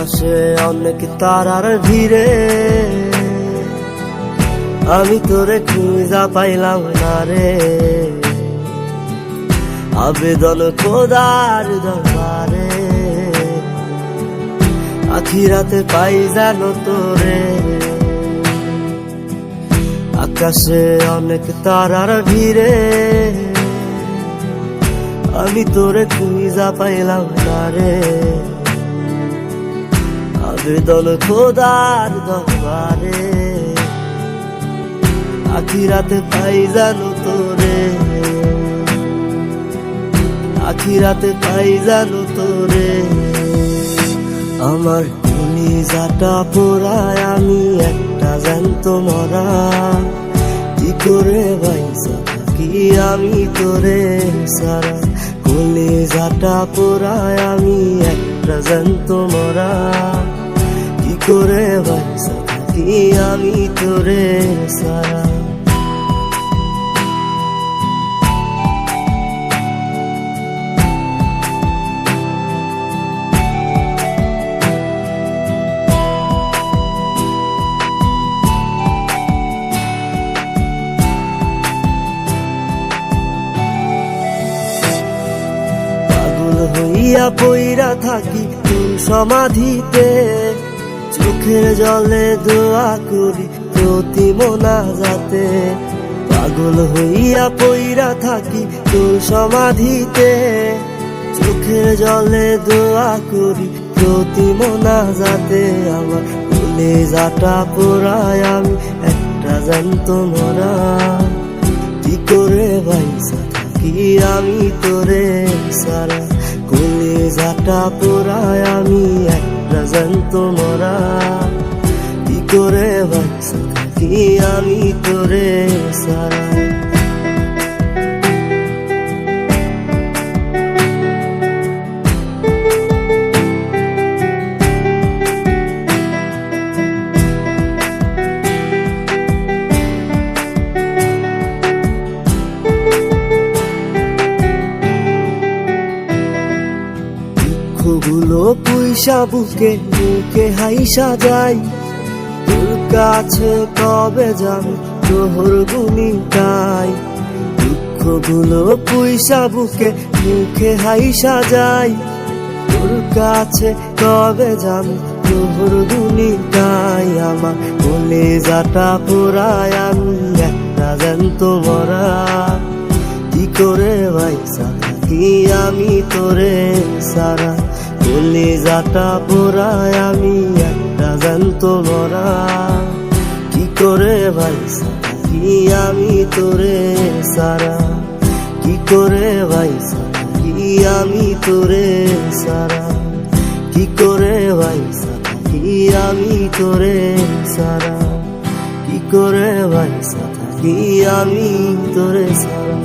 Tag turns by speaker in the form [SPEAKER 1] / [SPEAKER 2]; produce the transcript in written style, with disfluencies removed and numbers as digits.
[SPEAKER 1] আকাশে অনেক তারার ভিড়ে আমি তোরে খুঁজা পাইলাম না রে। আবেদন খোদার দরবারে আখিরাতে পাই জানো তোরে। আকাশে অনেক তারার ভিড়ে আমি তোরে খুঁজা পাইলাম না রে। আবেদন খোদার দরবারে আখিরাতে পাই জানো তোরে। আখিরাতে পাই জানো তোরে। আমার কলিজাটা পোড়ায় আমি একটা জ্যান্ত মরা। কি করে বাইসা থাকি আমি তোরে সারা। কলিজাটা পোড়ায় আমি একটা জ্যান্ত মরা। কি করে বাইসা থাকি আমি তোরে সারা। হইয়া পইরা থাকি তোর সমাধিতে, চোখের জলে দোয়া করি প্রতি মোনাজাতে। পাগল হইয়া পইরা থাকি তোর সমাধিতে, চোখের জলে দোয়া করি প্রতি মোনাজাতে। আমার কলিজাটা পোড়ায় আমি একটা জ্যান্ত মরা। কি করে বাইসা থাকি আমি তোরে সারা। কলিজাটা পোড়ায় আমি একটা জ্যান্ত মরা। কি করে বাইসা থাকি আমি তোরে সারা। গুলো পুইসা বুকে মুখে হাইসা যাই, তোর কাছে কবে যাবি তোর গুনি গাই। দুঃখগুলো পুইসা বুকে মুখে হাইসা যাই, তোর কাছে কবে যাবি তোর গুনি গাই। আমার কলিজাটা পোড়ায় আমি একটা জ্যান্ত মরা। কি করে বাইসা থাকি আমি তোরে সারা। কলিজাটা পোড়ায় আমি একটা জ্যান্ত মরা। কি করে বাইসা থাকি আমি তোরে সারা। কি করে বাইসা থাকি আমি তোরে সারা। কি করে বাইসা থাকি আমি তোরে সারা। কি করে বাইসা থাকি আমি তোরে সারা।